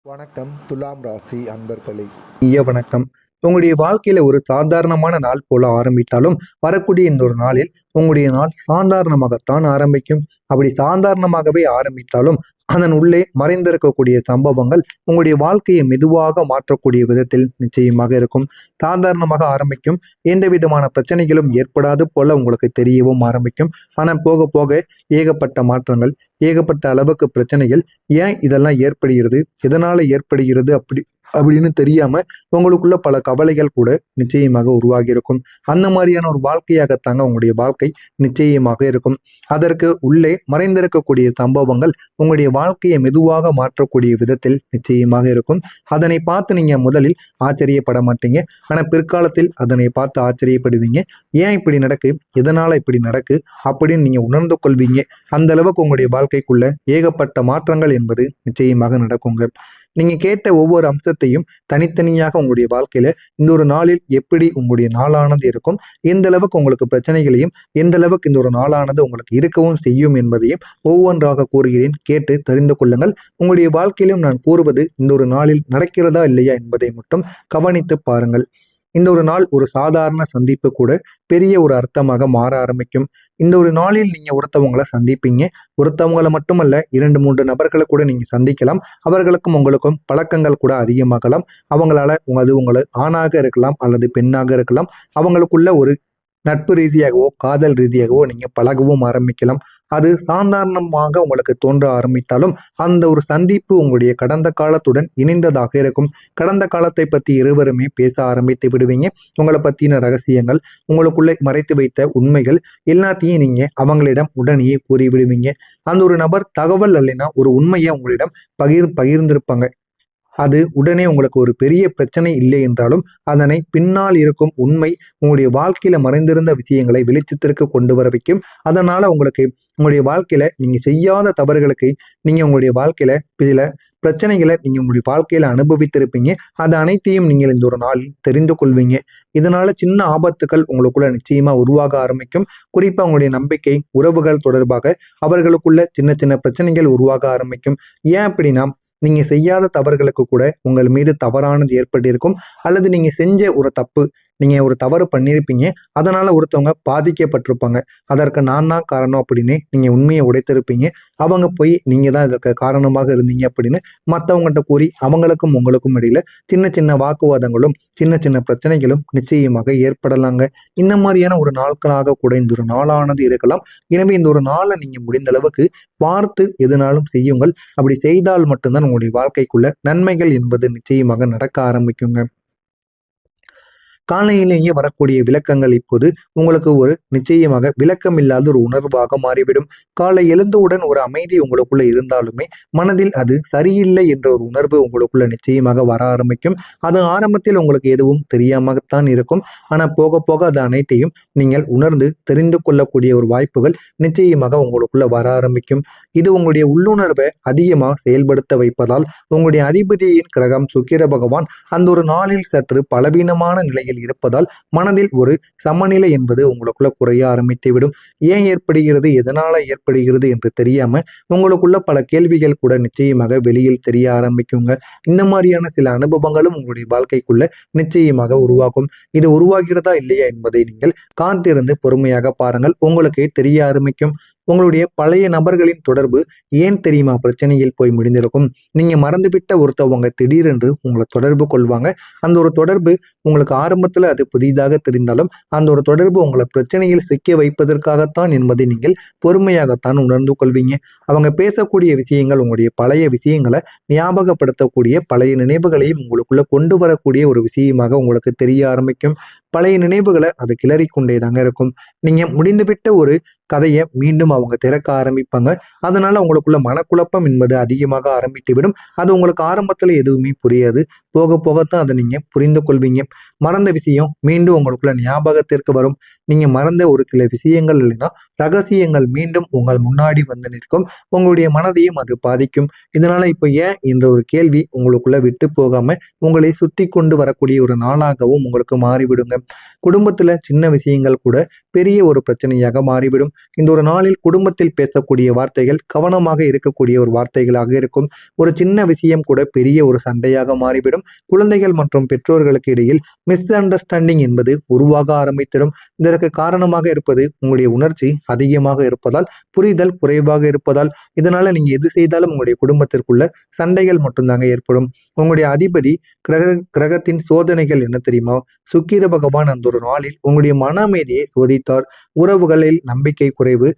வணக்கம் துலாம் ராசி அன்பர்களே. வணக்கம். உங்களுடைய வாழ்க்கையில ஒரு சாதாரணமான நாள் போல ஆரம்பித்தாலும் வரக்கூடிய இந்த ஒரு நாளில் உங்களுடைய நாள் சாதாரணமாகத்தான் ஆரம்பிக்கும். அப்படி சாதாரணமாகவே ஆரம்பித்தாலும் அதன் உள்ளே மறைந்திருக்கக்கூடிய சம்பவங்கள் உங்களுடைய வாழ்க்கையை மெதுவாக மாற்றக்கூடிய விதத்தில் நிச்சயமாக இருக்கும். சாதாரணமாக ஆரம்பிக்கும், எந்த விதமான பிரச்சனைகளும் ஏற்படாது போல உங்களுக்கு தெரியவும் ஆரம்பிக்கும். ஆனால் போக போக ஏகப்பட்ட மாற்றங்கள், ஏகப்பட்ட அளவுக்கு பிரச்சனைகள், ஏன் இதெல்லாம் ஏற்படுகிறது, எதனால ஏற்படுகிறது அப்படின்னு தெரியாம உங்களுக்குள்ள பல கவலைகள் கூட நிச்சயமாக உருவாகி இருக்கும். அந்த மாதிரியான ஒரு வாழ்க்கையாகத்தாங்க உங்களுடைய வாழ்க்கை நிச்சயமாக இருக்கும். அதற்கு உள்ளே மறைந்திருக்கக்கூடிய சம்பவங்கள் உங்களுடைய வாழ்க்கையை மெதுவாக மாற்றக்கூடிய விதத்தில் நிச்சயமாக இருக்கும். அதனை பார்த்து நீங்க முதலில் ஆச்சரியப்பட மாட்டீங்க. ஆனா பிற்காலத்தில் அதனை பார்த்து ஆச்சரியப்படுவீங்க. ஏன் இப்படி நடக்கு, எதனால இப்படி நடக்கு அப்படின்னு நீங்க உணர்ந்து கொள்வீங்க. அந்த அளவுக்கு உங்களுடைய வாழ்க்கைக்குள்ள ஏகப்பட்ட மாற்றங்கள் என்பது நிச்சயமாக நடக்குங்க. நீங்க கேட்ட ஒவ்வொரு அம்சத்தையும் தனித்தனியாக உங்களுடைய வாழ்க்கையில இந்த ஒரு நாளில் எப்படி உங்களுடைய நாளானது இருக்கும், எந்த அளவுக்கு உங்களுக்கு பிரச்சனைகளையும் எந்த அளவுக்கு இந்த ஒரு நாளானது உங்களுக்கு இருக்கவும் செய்யும் என்பதையும் ஒவ்வொன்றாக கூறுகிறேன். கேட்டு தெரிந்து கொள்ளுங்கள். உங்களுடைய வாழ்க்கையிலும் நான் கூறுவது இந்த ஒரு நாளில் நடக்கிறதா இல்லையா என்பதை மட்டும் கவனித்து பாருங்கள். இந்த ஒரு நாள் ஒரு சாதாரண சந்திப்பு கூட பெரிய ஒரு அர்த்தமாக மாற ஆரம்பிக்கும். இந்த ஒரு நாளில் நீங்க ஒருத்தவங்களை சந்திப்பீங்க. ஒருத்தவங்களை மட்டுமல்ல, 2-3 நபர்களை கூட நீங்க சந்திக்கலாம். அவர்களுக்கும் உங்களுக்கும் பழக்கங்கள் கூட அதிகமாகலாம். அவங்களால அது உங்களை ஆணாக இருக்கலாம் அல்லது பெண்ணாக இருக்கலாம். அவங்களுக்குள்ள ஒரு நட்பு ரீதியாகவோ காதல் ரீதியாகவோ நீங்க பழகவும் ஆரம்பிக்கலாம். அது சாதாரணமாக உங்களுக்கு தோன்ற ஆரம்பித்தாலும் அந்த ஒரு சந்திப்பு உங்களுடைய கடந்த காலத்துடன் இணைந்ததாக இருக்கும். கடந்த காலத்தை பற்றி இருவருமே பேச ஆரம்பித்து விடுவீங்க. உங்களை பற்றின ரகசியங்கள், உங்களுக்குள்ளே மறைத்து வைத்த உண்மைகள் எல்லாத்தையும் நீங்க அவங்களிடம் உடனே கூறிவிடுவீங்க. அந்த ஒரு நபர் தகவல் அல்லைன்னா ஒரு உண்மையை உங்களிடம் பகிர்ந்திருப்பாங்க. அது உடனே உங்களுக்கு ஒரு பெரிய பிரச்சனை இல்லை என்றாலும் அதனை பின்னால் இருக்கும் உண்மை உங்களுடைய வாழ்க்கையில மறைந்திருந்த விஷயங்களை வெளிச்சத்திற்கு கொண்டு வர வைக்கும். அதனால உங்களுக்கு உங்களுடைய வாழ்க்கையில நீங்க செய்யாத தவறுகளுக்கு நீங்க உங்களுடைய வாழ்க்கையில சில பிரச்சனைகளை நீங்க உங்களுடைய வாழ்க்கையில அனுபவித்திருப்பீங்க. அது அனைத்தையும் நீங்கள் இந்த ஒரு நாளில் தெரிந்து கொள்வீங்க. இதனால சின்ன ஆபத்துக்கள் உங்களுக்குள்ள நிச்சயமா உருவாக ஆரம்பிக்கும். குறிப்பா உங்களுடைய நம்பிக்கை உறவுகள் தொடர்பாக அவர்களுக்குள்ள சின்ன சின்ன பிரச்சனைகள் உருவாக ஆரம்பிக்கும். ஏன் அப்படின்னா, நீங்க செய்யாத தவறுகளுக்கு கூட உங்கள் மீது தவறானது ஏற்பட்டிருக்கும். அல்லது நீங்க செஞ்ச ஒரு தப்பு, நீங்க ஒரு தவறு பண்ணியிருப்பீங்க. அதனால ஒருத்தவங்க பாதிக்கப்பட்டிருப்பாங்க. அதற்கு நான் தான் காரணம் அப்படின்னு நீங்க உண்மையை உடைத்திருப்பீங்க. அவங்க போய் நீங்க தான் இதற்கு காரணமாக இருந்தீங்க அப்படின்னு மற்றவங்ககிட்ட கூறி அவங்களுக்கும் உங்களுக்கும் இடையில சின்ன சின்ன வாக்குவாதங்களும் சின்ன சின்ன பிரச்சனைகளும் நிச்சயமாக ஏற்படலாங்க. இந்த மாதிரியான ஒரு நாட்களாக கூட இந்த ஒரு நாளானது இருக்கலாம். எனவே இந்த ஒரு நாளை நீங்க முடிந்த அளவுக்கு பார்த்து எதுனாலும் செய்யுங்கள். அப்படி செய்தால் மட்டும்தான் உங்களுடைய வாழ்க்கைக்குள்ள நன்மைகள் என்பது நிச்சயமாக நடக்க ஆரம்பிக்குங்க. காலையிலேயே வரக்கூடிய விளக்கங்கள் இப்போது உங்களுக்கு ஒரு நிச்சயமாக விளக்கம் இல்லாத ஒரு உணர்வாக மாறிவிடும். காலை எழுந்தவுடன் ஒரு அமைதி உங்களுக்குள்ள இருந்தாலுமே மனதில் அது சரியில்லை என்ற ஒரு உணர்வு உங்களுக்குள்ள நிச்சயமாக வர ஆரம்பிக்கும். அது ஆரம்பத்தில் உங்களுக்கு எதுவும் தெரியாமத்தான் இருக்கும். ஆனால் போக போக அது அனைத்தையும் நீங்கள் உணர்ந்து தெரிந்து கொள்ளக்கூடிய ஒரு வாய்ப்புகள் நிச்சயமாக உங்களுக்குள்ள வர ஆரம்பிக்கும். இது உங்களுடைய உள்ளுணர்வை அதிகமாக செயல்படுத்த வைப்பதால் உங்களுடைய அதிபதியின் கிரகம் சுக்கிர பகவான் அந்த ஒரு நாளில் சற்று பலவீனமான நிலையில் இருப்பதால் மனதில் ஒரு சமநிலை என்பது உங்களுக்குள்ள குறைய ஆரம்பித்து விடும். ஏன் ஏற்படுகிறது, எதனால ஏற்படுகிறது என்று தெரியாம உங்களுக்குள்ள பல கேள்விகள் கூட நிச்சயமாக வெளியில் தெரிய ஆரம்பிக்குங்க. இந்த மாதிரியான சில அனுபவங்களும் உங்களுடைய வாழ்க்கைக்குள்ள நிச்சயமாக உருவாகும். இது உருவாகிறதா இல்லையா என்பதை நீங்கள் காத்திருந்து பொறுமையாக பாருங்கள். உங்களுக்கே தெரிய ஆரம்பிக்கும். உங்களுடைய பழைய நபர்களின் தொடர்பு ஏன் தெரியுமா பிரச்சனையில் போய் முடிந்திருக்கும். நீங்க மறந்துவிட்ட ஒருத்தவங்க திடீரென்று உங்களை தொடர்பு கொள்வாங்க. அந்த ஒரு தொடர்பு உங்களுக்கு ஆரம்பத்துல அது புதிதாக தெரிந்தாலும் அந்த ஒரு தொடர்பு உங்களை பிரச்சனையில் சிக்க வைப்பதற்காகத்தான் என்பதை நீங்கள் பொறுமையாகத்தான் உணர்ந்து கொள்வீங்க. அவங்க பேசக்கூடிய விஷயங்கள் உங்களுடைய பழைய விஷயங்களை ஞாபகப்படுத்தக்கூடிய பழைய நினைவுகளையும் உங்களுக்குள்ள கொண்டு வரக்கூடிய ஒரு விஷயமாக உங்களுக்கு தெரிய ஆரம்பிக்கும். பழைய நினைவுகளை அது கிளறி கொண்டே தாங்க இருக்கும். நீங்க முடிந்துவிட்ட ஒரு கதையை மீண்டும் அவங்க திறக்க ஆரம்பிப்பாங்க. அதனால உங்களுக்குள்ள மனக்குழப்பம் என்பது அதிகமாக ஆரம்பித்து விடும். அது உங்களுக்கு ஆரம்பத்துல எதுவுமே புரியாது. போக போகத்தான் அதை நீங்க புரிந்து கொள்வீங்க. மறந்த விஷயம் மீண்டும் உங்களுக்குள்ள ஞாபகத்திற்கு வரும். நீங்கள் மறந்த ஒரு சில விஷயங்கள் இல்லைன்னா ரகசியங்கள் மீண்டும் உங்கள் முன்னாடி வந்து நிற்கும். உங்களுடைய மனதையும் அது பாதிக்கும். இதனால இப்போ ஏன் என்ற ஒரு கேள்வி உங்களுக்குள்ள விட்டு போகாம உங்களை சுத்தி கொண்டு வரக்கூடிய ஒரு நாளாகவும் உங்களுக்கு மாறிவிடுங்க. குடும்பத்துல சின்ன விஷயங்கள் கூட பெரிய ஒரு பிரச்சனையாக மாறிவிடும். இந்த ஒரு நாளில் குடும்பத்தில் பேசக்கூடிய வார்த்தைகள் கவனமாக இருக்கக்கூடிய ஒரு வார்த்தைகளாக இருக்கும். ஒரு சின்ன விஷயம் கூட பெரிய ஒரு சண்டையாக மாறிவிடும். குழந்தைகள் மற்றும் பெற்றோர்களுக்கு இடையில் மிஸ் அண்டர்ஸ்டாண்டிங் என்பது உருவாக ஆரம்பித்திடும். இதற்கு காரணமாக இருப்பது உங்களுடைய உணர்ச்சி அதிகமாக இருப்பதால், புரிதல் குறைவாக இருப்பதால். இதனால நீங்க எது செய்தாலும் உங்களுடைய குடும்பத்திற்குள்ள சண்டைகள் மட்டும்தாங்க ஏற்படும். உங்களுடைய அதிபதி கிரகத்தின் சோதனைகள் என்ன தெரியுமா? சுக்கிர பகவான் அந்த ஒரு நாளில் உங்களுடைய மன அமைதியை சோதித்தார். உறவுகளில் நம்பிக்கை குறைவு,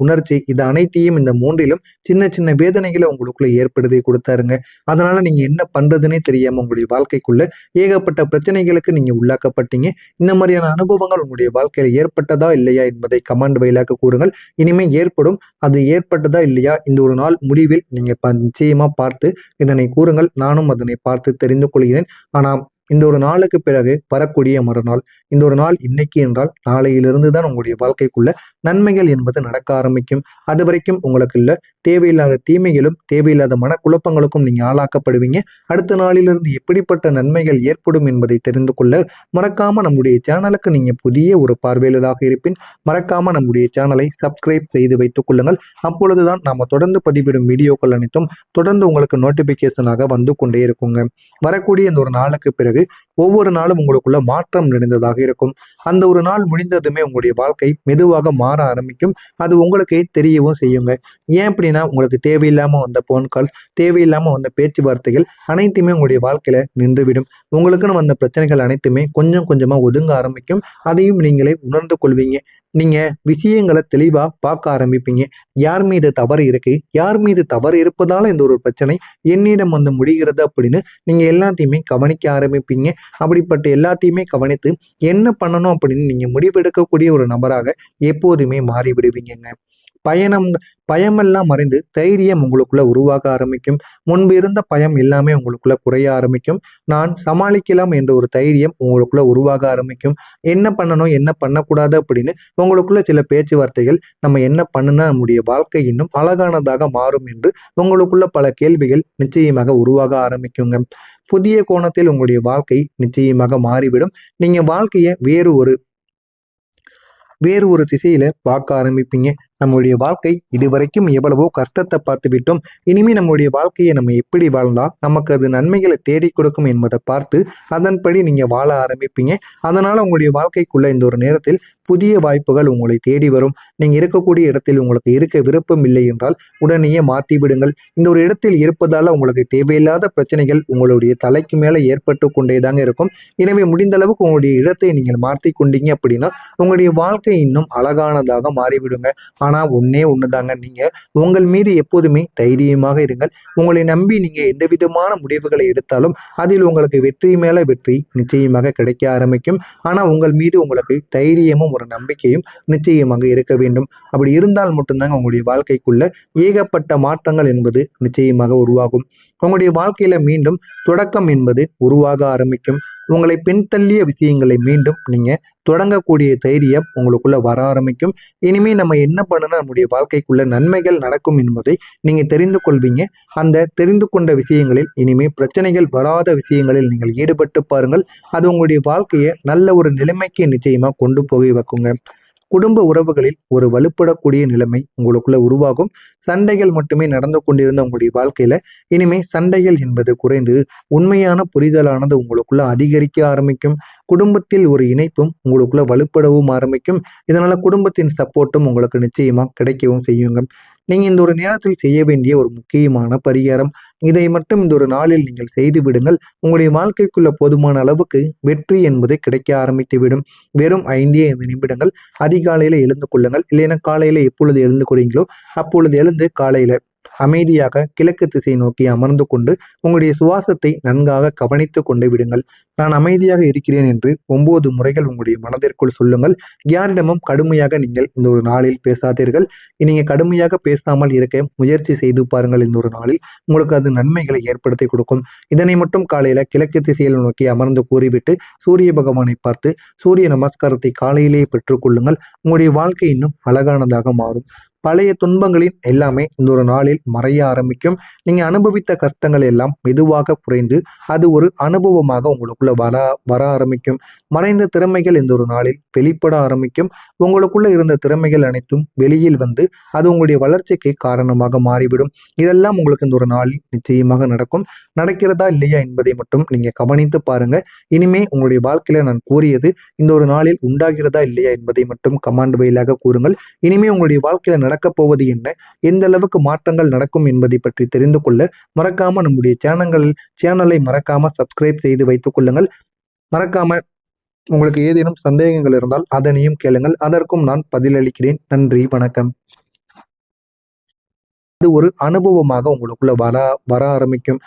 உணர்ச்சி இது அனைத்தையும் இந்த மூன்றிலும் சின்ன சின்ன வேதனைகளை உங்களுக்குள்ள ஏற்படுத்தி கொடுத்தாருங்க. அதனால நீங்க என்ன பண்றதுன்னே தெரியாம உங்களுடைய வாழ்க்கைக்குள்ள ஏகப்பட்ட பிரச்சனைகளுக்கு நீங்க உள்ளாக்கப்பட்டீங்க. இந்த மாதிரியான அனுபவங்கள் உங்களுடைய வாழ்க்கையில ஏற்பட்டதா இல்லையா என்பதை கமெண்ட் வாயிலாக கூறுங்கள். இனிமே ஏற்படும். அது ஏற்பட்டதா இல்லையா இந்த ஒரு நாள் முடிவில் நீங்க நிச்சயமா பார்த்து இதனை கூறுங்கள். நானும் அதனை பார்த்து தெரிந்து கொள்கிறேன். ஆனால் இந்த ஒரு நாளுக்கு பிறகு வரக்கூடிய மறுநாள், இந்த ஒரு நாள் இன்னைக்கு என்றால் நாளையிலிருந்து தான் உங்களுடைய வாழ்க்கைக்குள்ள நன்மைகள் என்பது நடக்க ஆரம்பிக்கும். அது வரைக்கும் உங்களுக்கு இல்ல தேவையில்லாத தீமைகளும் தேவையில்லாத மனக்குழப்பங்களுக்கும் நீங்க ஆளாக்கப்படுவீங்க. அடுத்த நாளிலிருந்து எப்படிப்பட்ட நன்மைகள் ஏற்படும் என்பதை தெரிந்து கொள்ள மறக்காம நம்முடைய சேனலுக்கு நீங்க புதிய ஒரு பார்வையாளராக இருப்பின் மறக்காம நம்முடைய சேனலை சப்ஸ்கிரைப் செய்து வைத்துக் கொள்ளுங்கள். அப்பொழுதுதான் நாம தொடர்ந்து பதிவிடும் வீடியோக்கள் அனைத்தும் தொடர்ந்து உங்களுக்கு நோட்டிபிகேஷனாக வந்து கொண்டே இருக்குங்க. வரக்கூடிய இந்த ஒரு நாளுக்கு பிறகு ஒவ்வொரு நாளும் உங்களுக்குள்ள மாற்றம் நிறைந்ததாக இருக்கும். அந்த ஒரு நாள் முடிந்ததுமே உங்களுடைய வாழ்க்கை மெதுவாக மாற ஆரம்பிக்கும். அது உங்களுக்கே தெரியவும் செய்யுங்க. ஏன் அப்படின்னா உங்களுக்கு தேவையில்லாம வந்த போன் கால், தேவையில்லாம வந்த பேச்சுவார்த்தைகள் அனைத்துமே உங்களுடைய வாழ்க்கையில நின்றுவிடும். உங்களுக்குன்னு வந்த பிரச்சனைகள் அனைத்துமே கொஞ்சம் கொஞ்சமா ஒதுங்க ஆரம்பிக்கும். அதையும் நீங்களே உணர்ந்து கொள்வீங்க. நீங்க விஷயங்களை தெளிவா பார்க்க ஆரம்பிப்பீங்க. யார் மீது தவறு இருக்கு, யார் மீது தவறு இருப்பதால இந்த ஒரு பிரச்சனை என்னிடம் வந்து முடிகிறது அப்படின்னு நீங்க எல்லாத்தையுமே கவனிக்க ஆரம்பிப்பீங்க. அப்படிப்பட்ட எல்லாத்தையுமே கவனித்து என்ன பண்ணணும் அப்படின்னு நீங்க முடிவெடுக்கக்கூடிய ஒரு நபராக எப்போதுமே மாறிவிடுவீங்க. பயமெல்லாம் மறைந்து தைரியம் உங்களுக்குள்ள உருவாக ஆரம்பிக்கும். முன்பு இருந்த பயம் எல்லாமே உங்களுக்குள்ள குறைய ஆரம்பிக்கும். நான் சமாளிக்கலாம் என்ற ஒரு தைரியம் உங்களுக்குள்ள உருவாக ஆரம்பிக்கும். என்ன பண்ணணும் என்ன பண்ணக்கூடாது அப்படின்னு உங்களுக்குள்ள சில பேச்சுவார்த்தைகள், நம்ம என்ன பண்ணுனா நம்முடைய வாழ்க்கை இன்னும் அழகானதாக மாறும் என்று உங்களுக்குள்ள பல கேள்விகள் நிச்சயமாக உருவாக ஆரம்பிக்குங்க. புதிய கோணத்தில் உங்களுடைய வாழ்க்கை நிச்சயமாக மாறிவிடும். நீங்க வாழ்க்கையை வேறு ஒரு திசையில பார்க்க ஆரம்பிப்பீங்க. நம்முடைய வாழ்க்கை இதுவரைக்கும் எவ்வளவோ கஷ்டத்தை பார்த்து விட்டோம். இனிமே நம்முடைய வாழ்க்கையை நம்ம எப்படி வாழ்ந்தா நமக்கு அது நன்மைகளை தேடி கொடுக்கும் என்பதை பார்த்து அதன்படி நீங்க வாழ ஆரம்பிப்பீங்க. அதனால உங்களுடைய வாழ்க்கைக்குள்ள இந்த ஒரு நேரத்தில் புதிய வாய்ப்புகள் உங்களை தேடி வரும். நீங்க இருக்கக்கூடிய இடத்தில் உங்களுக்கு இருக்க விருப்பம் இல்லை என்றால் உடனேயே மாற்றி விடுங்கள். இந்த ஒரு இடத்தில் இருப்பதால உங்களுக்கு தேவையில்லாத பிரச்சனைகள் உங்களுடைய தலைக்கு மேல ஏற்பட்டு கொண்டேதாங்க இருக்கும். எனவே முடிந்த அளவுக்கு உங்களுடைய இடத்தை நீங்கள் மாற்றி கொண்டீங்க அப்படின்னா உங்களுடைய வாழ்க்கை இன்னும் அழகானதாக மாறிவிடுங்க. ஆனா ஒன்னே ஒண்ணுதாங்க, நீங்க உங்கள் மீது எப்போதுமே தைரியமாக இருங்கள். உங்களை நம்பி நீங்க எந்த விதமான முடிவுகளை எடுத்தாலும் அதில் உங்களுக்கு வெற்றி மேல வெற்றி நிச்சயமாக கிடைக்க ஆரம்பிக்கும். ஆனா உங்கள் மீது உங்களுக்கு தைரியமும் ஒரு நம்பிக்கையும் நிச்சயமாக இருக்க வேண்டும். அப்படி இருந்தால் மட்டும்தாங்க உங்களுடைய வாழ்க்கைக்குள்ள ஏகப்பட்ட மாற்றங்கள் என்பது நிச்சயமாக உருவாகும். உங்களுடைய வாழ்க்கையில மீண்டும் தொடக்கம் என்பது உருவாக ஆரம்பிக்கும். உங்களை பின்தள்ளிய விஷயங்களை மீண்டும் நீங்க தொடங்கக்கூடிய தைரியம் உங்களுக்குள்ள வர ஆரம்பிக்கும். இனிமே நம்ம என்ன பண்ணணும் நம்முடைய வாழ்க்கைக்குள்ள நன்மைகள் நடக்கும் என்பதை நீங்க தெரிந்து கொள்வீங்க. அந்த தெரிந்து கொண்ட விஷயங்களில் இனிமே பிரச்சனைகள் வராத விஷயங்களில் நீங்கள் ஈடுபட்டு பாருங்கள். அது உங்களுடைய வாழ்க்கையை நல்ல ஒரு நிலைமைக்கு நிச்சயமா கொண்டு போய் வைக்குங்க. குடும்ப உறவுகளில் ஒரு வலுப்படக்கூடிய நிலைமை உங்களுக்குள்ள உருவாகும். சண்டைகள் மட்டுமே நடந்து கொண்டிருந்த உங்களுடைய வாழ்க்கையில இனிமே சண்டைகள் என்பது குறைந்து உண்மையான புரிதலானது உங்களுக்குள்ள அதிகரிக்க ஆரம்பிக்கும். குடும்பத்தில் ஒரு இணைப்பும் உங்களுக்குள்ள வலுப்படவும் ஆரம்பிக்கும். இதனால குடும்பத்தின் சப்போர்ட்டும் உங்களுக்கு நிச்சயமா கிடைக்கவும் செய்யுங்க. நீங்க இந்த ஒரு நேரத்தில் செய்ய வேண்டிய ஒரு முக்கியமான பரிகாரம், இதை மட்டும் இந்த ஒரு நாளில் நீங்கள் செய்து விடுங்கள். உங்களுடைய வாழ்க்கைக்குள்ள போதுமான அளவுக்கு வெற்றி என்பது கிடைக்க ஆரம்பித்து விடும். வெறும் 5 நிமிடங்கள் அதிகாலையில எழுந்து கொள்ளுங்கள். இல்லைன்னா காலையில எப்பொழுது எழுந்து கொள்றீங்களோ அப்பொழுது எழுந்து காலையில அமைதியாக கிழக்கு திசை நோக்கி அமர்ந்து கொண்டு உங்களுடைய சுவாசத்தை நன்காக கவனித்து கொண்டு விடுங்கள். நான் அமைதியாக இருக்கிறேன் என்று 9 முறைகள் உங்களுடைய மனதிற்குள் சொல்லுங்கள். யாரிடமும் கடுமையாக நீங்கள் இந்த ஒரு நாளில் பேசாதீர்கள். நீங்க கடுமையாக பேசாமல் இருக்க முயற்சி செய்து பாருங்கள். இந்த ஒரு நாளில் உங்களுக்கு அது நன்மைகளை ஏற்படுத்தி கொடுக்கும். இதனை மட்டும் காலையில கிழக்கு திசையில் நோக்கி அமர்ந்து கூறிவிட்டு சூரிய பகவானை பார்த்து சூரிய நமஸ்காரத்தை காலையிலேயே பெற்றுக்கொள்ளுங்கள். உங்களுடைய வாழ்க்கை இன்னும் அழகானதாக மாறும். பழைய துன்பங்களின் எல்லாமே இந்த ஒரு நாளில் மறைய ஆரம்பிக்கும். நீங்க அனுபவித்த கஷ்டங்கள் எல்லாம் மெதுவாக குறைந்து அது ஒரு அனுபவமாக உங்களுக்குள்ள வர ஆரம்பிக்கும். மறைந்த திறமைகள் இந்த ஒரு நாளில் வெளிப்பட ஆரம்பிக்கும். உங்களுக்குள்ள இருந்த திறமைகள் அனைத்தும் வெளியில் வந்து அது உங்களுடைய வளர்ச்சிக்கு காரணமாக மாறிவிடும். இதெல்லாம் உங்களுக்கு இந்த ஒரு நாளில் நிச்சயமாக நடக்கும். நடக்கிறதா இல்லையா என்பதை மட்டும் நீங்க கவனித்து பாருங்க. இனிமே உங்களுடைய வாழ்க்கையில நான் கூறியது இந்த ஒரு நாளில் உண்டாகிறதா இல்லையா என்பதை மட்டும் கமாண்ட் வாயிலாக கூறுங்கள். இனிமே உங்களுடைய வாழ்க்கையில நடக்கப் போவது என்ன, எந்த அளவுக்கு மாற்றங்கள் நடக்கும் என்பதை பற்றி தெரிந்து கொள்ள மறக்காம நம்முடைய சேனலை மறக்காம சப்ஸ்கிரைப் செய்து வைத்துக் கொள்ளுங்கள். மறக்காம உங்களுக்கு ஏதேனும் சந்தேகங்கள் இருந்தால் அதனையும் கேளுங்கள். அதற்கும் நான் பதிலளிக்கிறேன். நன்றி, வணக்கம். அது ஒரு அனுபவமாக உங்களுக்குள்ள வர ஆரம்பிக்கும்.